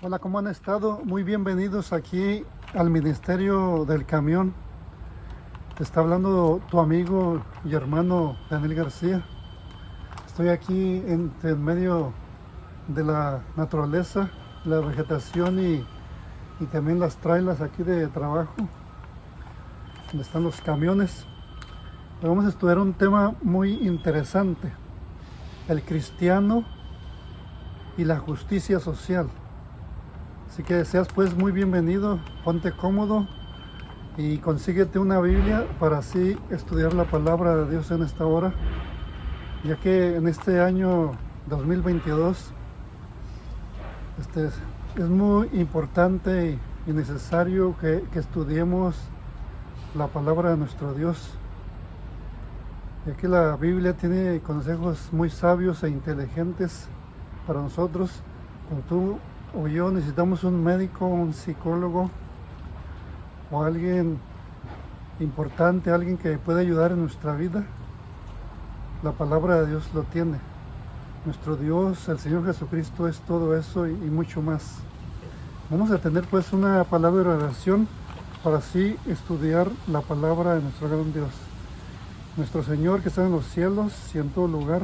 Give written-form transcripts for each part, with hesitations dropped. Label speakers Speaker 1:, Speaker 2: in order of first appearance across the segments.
Speaker 1: Hola, ¿cómo han estado? Muy bienvenidos aquí al Ministerio del Camión. Te está hablando tu amigo y hermano Daniel García. Estoy aquí en medio de la naturaleza, la vegetación y también las trailers aquí de trabajo, donde están los camiones. Hoy vamos a estudiar un tema muy interesante: el cristiano y la justicia social. Así que seas pues muy bienvenido, ponte cómodo y consíguete una Biblia para así estudiar la palabra de Dios en esta hora, ya que en este año 2022 es muy importante y necesario que estudiemos la palabra de nuestro Dios, ya que la Biblia tiene consejos muy sabios e inteligentes para nosotros. Cuando tú o yo necesitamos un médico, un psicólogo o alguien importante, alguien que pueda ayudar en nuestra vida, la palabra de Dios lo tiene. Nuestro Dios, el Señor Jesucristo, es todo eso y mucho más. Vamos a tener pues una palabra de oración para así estudiar la palabra de nuestro gran Dios. Nuestro Señor que está en los cielos y en todo lugar,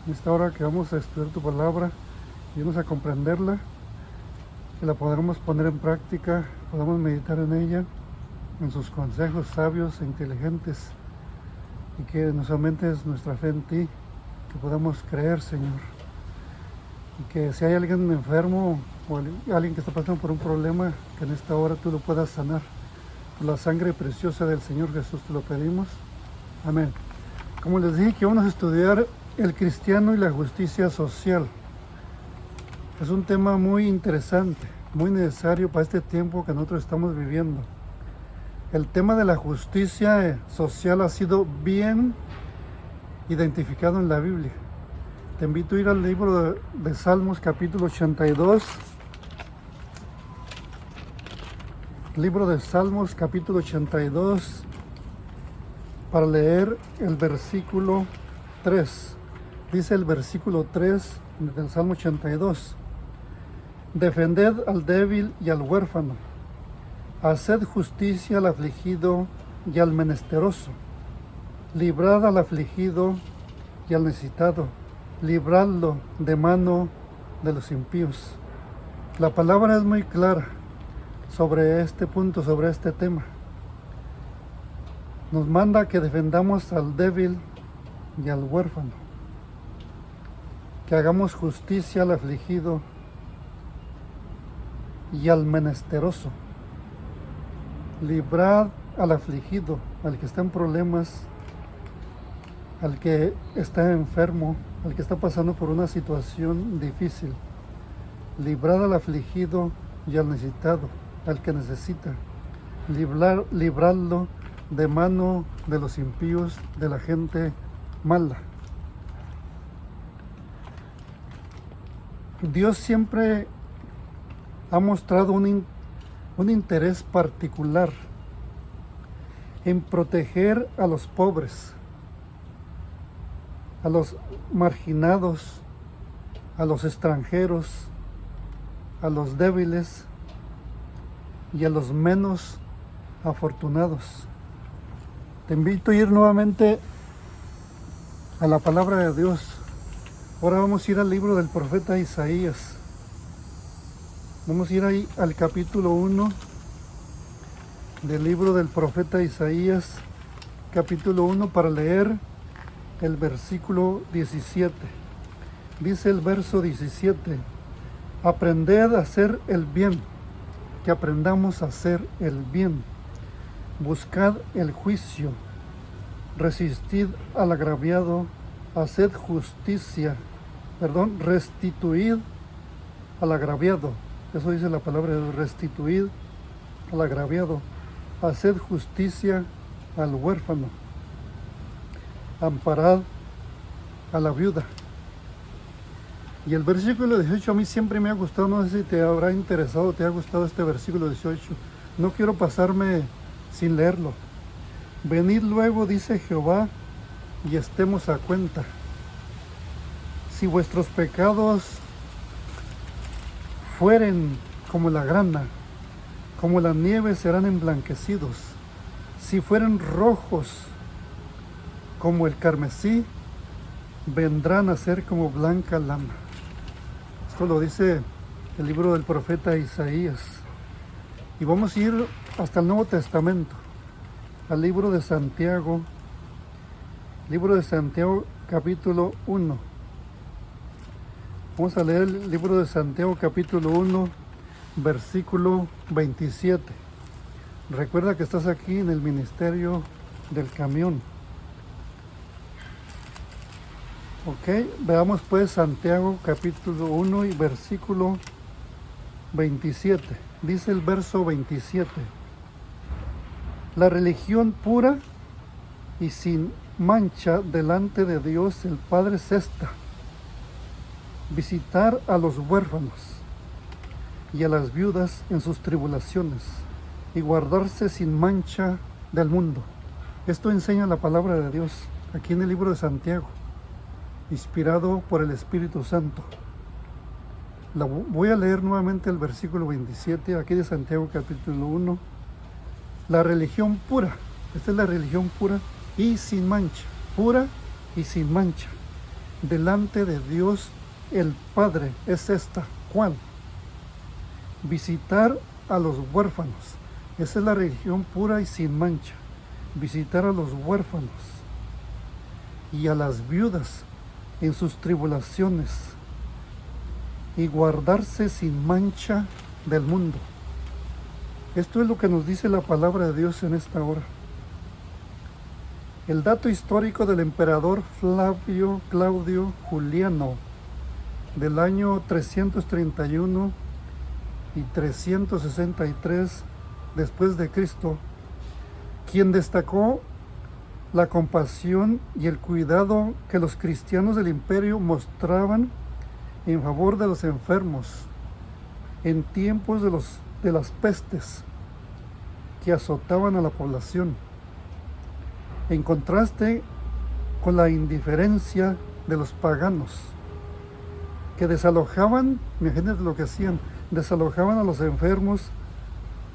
Speaker 1: en esta hora que vamos a estudiar tu palabra y vamos a comprenderla, que la podamos poner en práctica, podamos meditar en ella, en sus consejos sabios e inteligentes, y que nos aumentes nuestra fe en ti, que podamos creer, Señor, y que si hay alguien enfermo o alguien que está pasando por un problema, que en esta hora tú lo puedas sanar. Por la sangre preciosa del Señor Jesús te lo pedimos. Amén. Como les dije, que vamos a estudiar el cristiano y la justicia social. Es un tema muy interesante, muy necesario para este tiempo que nosotros estamos viviendo. El tema de la justicia social ha sido bien identificado en la Biblia. Te invito a ir al libro de Salmos, capítulo 82. Libro de Salmos, capítulo 82, para leer el versículo 3. Dice el versículo 3 del Salmo 82. Defended al débil y al huérfano, haced justicia al afligido y al menesteroso, librad al afligido y al necesitado, libradlo de mano de los impíos. La palabra es muy clara sobre este punto, sobre este tema. Nos manda que defendamos al débil y al huérfano, que hagamos justicia al afligido y al menesteroso. Librad al afligido, al que está en problemas, al que está enfermo, al que está pasando por una situación difícil. Librad al afligido y al necesitado, al que necesita. Libradlo de mano de los impíos, de la gente mala. Dios siempre ha mostrado un interés particular en proteger a los pobres, a los marginados, a los extranjeros, a los débiles y a los menos afortunados. Te invito a ir nuevamente a la palabra de Dios. Ahora vamos a ir al libro del profeta Isaías. Vamos a ir ahí al capítulo 1 del libro del profeta Isaías, capítulo 1, para leer el versículo 17. Dice el verso 17: aprended a hacer el bien, que aprendamos a hacer el bien. Buscad el juicio, resistid al agraviado, haced justicia, restituid al agraviado. Eso dice la palabra, restituid al agraviado, haced justicia al huérfano, amparad a la viuda. Y el versículo 18 a mí siempre me ha gustado, no sé si te habrá interesado, te ha gustado este versículo 18. No quiero pasarme sin leerlo. Venid luego, dice Jehová, y estemos a cuenta. Si vuestros pecados fueren como la grana, como la nieve serán emblanquecidos. Si fueren rojos como el carmesí, vendrán a ser como blanca lana. Esto lo dice el libro del profeta Isaías. Y vamos a ir hasta el Nuevo Testamento, al libro de Santiago, capítulo 1. Vamos a leer el libro de Santiago capítulo 1, versículo 27. Recuerda que estás aquí en el ministerio del camión. Ok, veamos pues Santiago capítulo 1 y versículo 27. Dice el verso 27. La religión pura y sin mancha delante de Dios el Padre es esta: visitar a los huérfanos y a las viudas en sus tribulaciones y guardarse sin mancha del mundo. Esto enseña la palabra de Dios aquí en el libro de Santiago, inspirado por el Espíritu Santo. Voy a leer nuevamente el versículo 27 aquí de Santiago capítulo 1. La religión pura, esta es la religión pura y sin mancha, pura y sin mancha delante de Dios el Padre es esta. ¿Cuál? Visitar a los huérfanos. Esa es la religión pura y sin mancha. Visitar a los huérfanos y a las viudas en sus tribulaciones y guardarse sin mancha del mundo. Esto es lo que nos dice la palabra de Dios en esta hora. El dato histórico del emperador Flavio Claudio Juliano del año 331 y 363 después de Cristo, quien destacó la compasión y el cuidado que los cristianos del imperio mostraban en favor de los enfermos en tiempos de las pestes que azotaban a la población, en contraste con la indiferencia de los paganos, que desalojaban, imagínate lo que hacían, desalojaban a los enfermos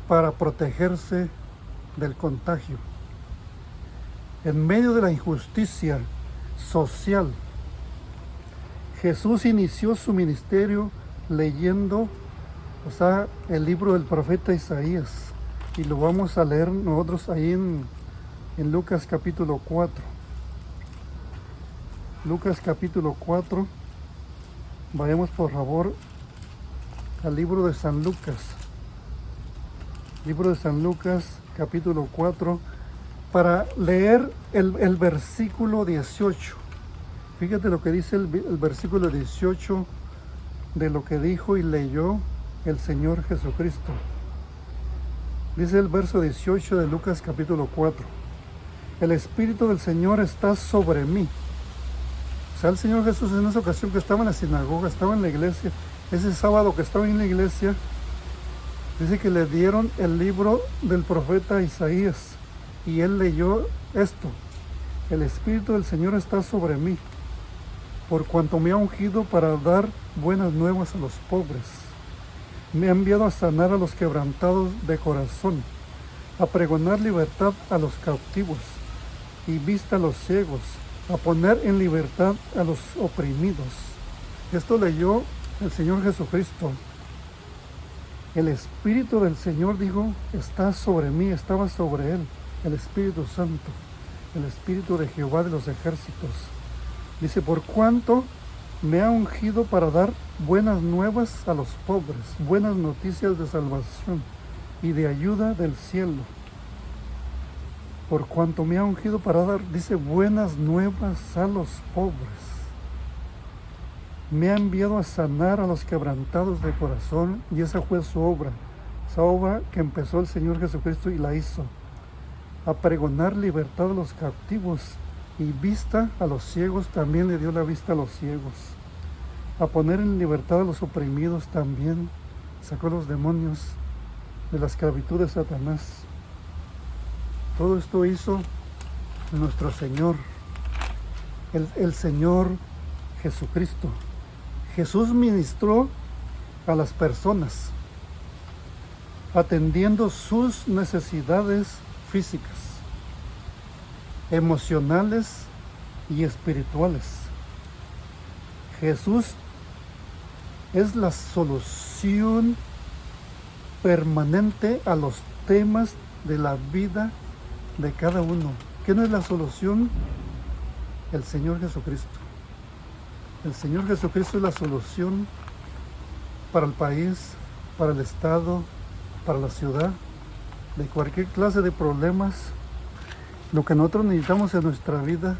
Speaker 1: para protegerse del contagio. En medio de la injusticia social, Jesús inició su ministerio leyendo, el libro del profeta Isaías, y lo vamos a leer nosotros ahí en Lucas capítulo 4. Lucas capítulo 4. Vayamos por favor al libro de San Lucas. Libro de San Lucas capítulo 4, para leer el versículo 18. Fíjate lo que dice el versículo 18 de lo que dijo y leyó el Señor Jesucristo. Dice el verso 18 de Lucas capítulo 4. El Espíritu del Señor está sobre mí. O sea, el Señor Jesús en esa ocasión que estaba en la sinagoga, estaba en la iglesia, ese sábado que estaba en la iglesia, dice que le dieron el libro del profeta Isaías y él leyó esto: el Espíritu del Señor está sobre mí, por cuanto me ha ungido para dar buenas nuevas a los pobres. Me ha enviado a sanar a los quebrantados de corazón, a pregonar libertad a los cautivos y vista a los ciegos, a poner en libertad a los oprimidos. Esto leyó el Señor Jesucristo. El Espíritu del Señor, dijo, está sobre mí, estaba sobre él, el Espíritu Santo, el Espíritu de Jehová de los ejércitos. Dice, por cuanto me ha ungido para dar buenas nuevas a los pobres, buenas noticias de salvación y de ayuda del cielo. Por cuanto me ha ungido para dar, dice, buenas nuevas a los pobres. Me ha enviado a sanar a los quebrantados de corazón, y esa fue su obra. Esa obra que empezó el Señor Jesucristo y la hizo. A pregonar libertad a los cautivos y vista a los ciegos, también le dio la vista a los ciegos. A poner en libertad a los oprimidos, también sacó a los demonios de la esclavitud de Satanás. Todo esto hizo nuestro Señor, el Señor Jesucristo. Jesús ministró a las personas, atendiendo sus necesidades físicas, emocionales y espirituales. Jesús es la solución permanente a los temas de la vida de cada uno. ¿Quién es la solución? El Señor Jesucristo. El Señor Jesucristo es la solución para el país, para el estado, para la ciudad, de cualquier clase de problemas. Lo que nosotros necesitamos en nuestra vida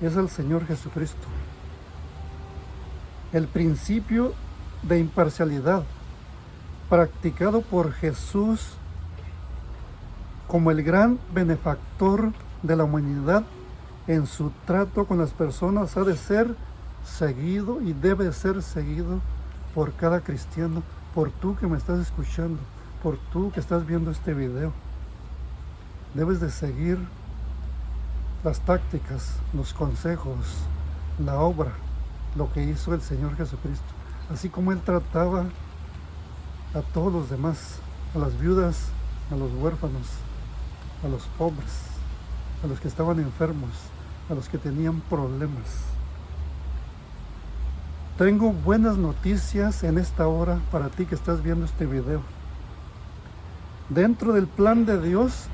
Speaker 1: es el Señor Jesucristo. El principio de imparcialidad practicado por Jesús como el gran benefactor de la humanidad en su trato con las personas ha de ser seguido y debe ser seguido por cada cristiano, por tú que me estás escuchando, por tú que estás viendo este video. Debes de seguir las tácticas, los consejos, la obra, lo que hizo el Señor Jesucristo, así como Él trataba a todos los demás, a las viudas, a los huérfanos, a los pobres, a los que estaban enfermos, a los que tenían problemas. Tengo buenas noticias en esta hora para ti que estás viendo este video. Dentro del plan de Dios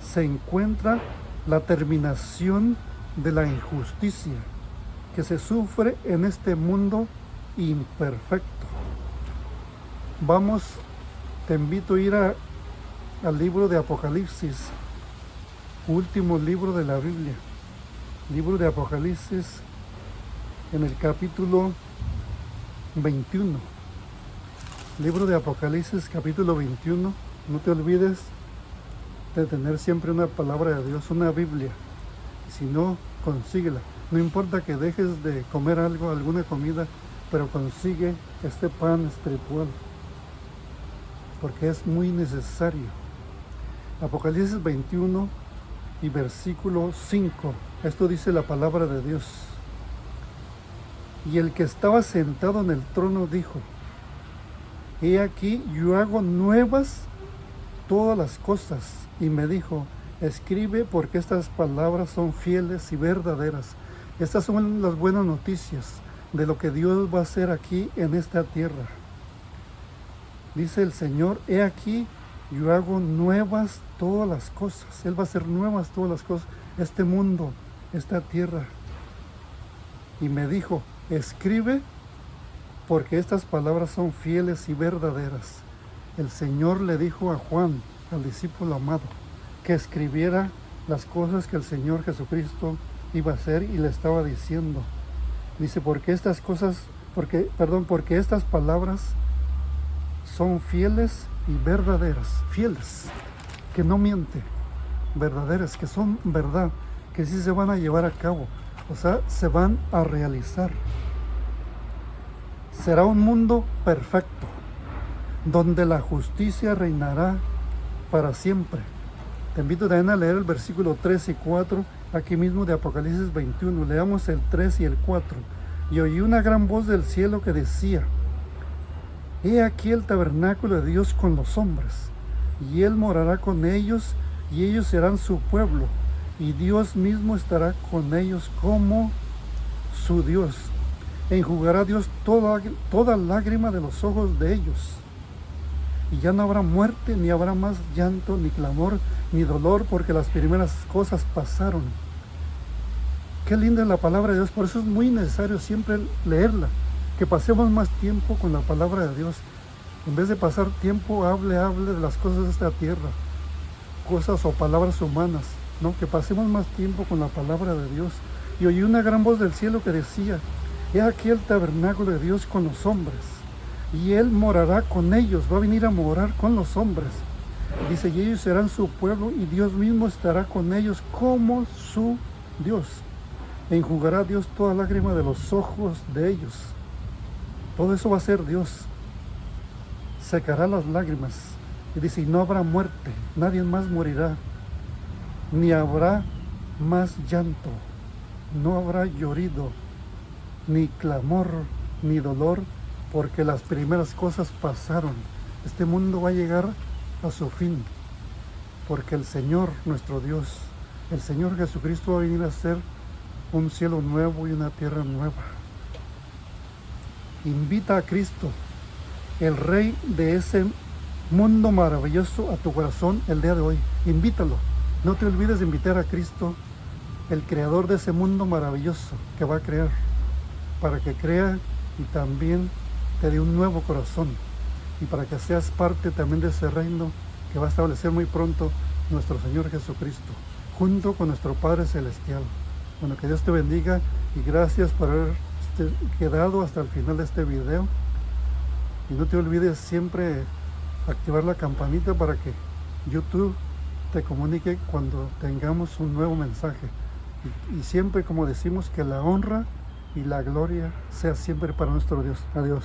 Speaker 1: se encuentra la terminación de la injusticia que se sufre en este mundo imperfecto. Vamos, te invito a ir al libro de Apocalipsis, último libro de la Biblia, libro de Apocalipsis, en el capítulo 21. Libro de Apocalipsis, capítulo 21. No te olvides de tener siempre una palabra de Dios, una Biblia. Si no, consíguela. No importa que dejes de comer algo, alguna comida, pero consigue este pan espiritual, porque es muy necesario. Apocalipsis 21 y versículo 5. Esto dice la palabra de Dios. Y el que estaba sentado en el trono dijo: He aquí, yo hago nuevas todas las cosas. Y me dijo: escribe, porque estas palabras son fieles y verdaderas. Estas son las buenas noticias de lo que Dios va a hacer aquí en esta tierra. Dice el Señor: he aquí, yo hago nuevas todas las cosas. Él va a hacer nuevas todas las cosas, este mundo, esta tierra. Y me dijo: escribe, porque estas palabras son fieles y verdaderas. El Señor le dijo a Juan, al discípulo amado, que escribiera las cosas que el Señor Jesucristo iba a hacer, y le estaba diciendo, dice, porque estas palabras son fieles y verdaderas, fieles, que no miente, verdaderas, que son verdad, que sí se van a llevar a cabo, o sea, se van a realizar. Será un mundo perfecto, donde la justicia reinará para siempre. Te invito también a leer el versículo 3 y 4, aquí mismo de Apocalipsis 21. Leamos el 3 y el 4. Y oí una gran voz del cielo que decía: he aquí el tabernáculo de Dios con los hombres, y Él morará con ellos, y ellos serán su pueblo, y Dios mismo estará con ellos como su Dios. Enjugará Dios toda lágrima de los ojos de ellos. Y ya no habrá muerte, ni habrá más llanto, ni clamor, ni dolor, porque las primeras cosas pasaron. Qué linda es la palabra de Dios, por eso es muy necesario siempre leerla, que pasemos más tiempo con la palabra de Dios. En vez de pasar tiempo, hable de las cosas de esta tierra, cosas o palabras humanas, ¿no? Que pasemos más tiempo con la palabra de Dios. Y oí una gran voz del cielo que decía: he aquí el tabernáculo de Dios con los hombres, y Él morará con ellos, va a venir a morar con los hombres. Dice, y ellos serán su pueblo, y Dios mismo estará con ellos como su Dios. Enjugará Dios toda lágrima de los ojos de ellos. Todo eso va a ser Dios. Secará las lágrimas. Y dice, y no habrá muerte, nadie más morirá, ni habrá más llanto, no habrá llorido, ni clamor, ni dolor, porque las primeras cosas pasaron. Este mundo va a llegar a su fin, porque el Señor, nuestro Dios, el Señor Jesucristo va a venir a hacer un cielo nuevo y una tierra nueva. Invita a Cristo, el Rey de ese mundo maravilloso, a tu corazón el día de hoy. Invítalo. No te olvides de invitar a Cristo, el creador de ese mundo maravilloso que va a crear, para que crea y también te dé un nuevo corazón, y para que seas parte también de ese reino que va a establecer muy pronto nuestro Señor Jesucristo, junto con nuestro Padre Celestial. Bueno, que Dios te bendiga y gracias por haber quedado hasta el final de este video. Y no te olvides siempre activar la campanita para que YouTube te comunique cuando tengamos un nuevo mensaje. Y siempre, como decimos, que la honra y la gloria sea siempre para nuestro Dios. Adiós.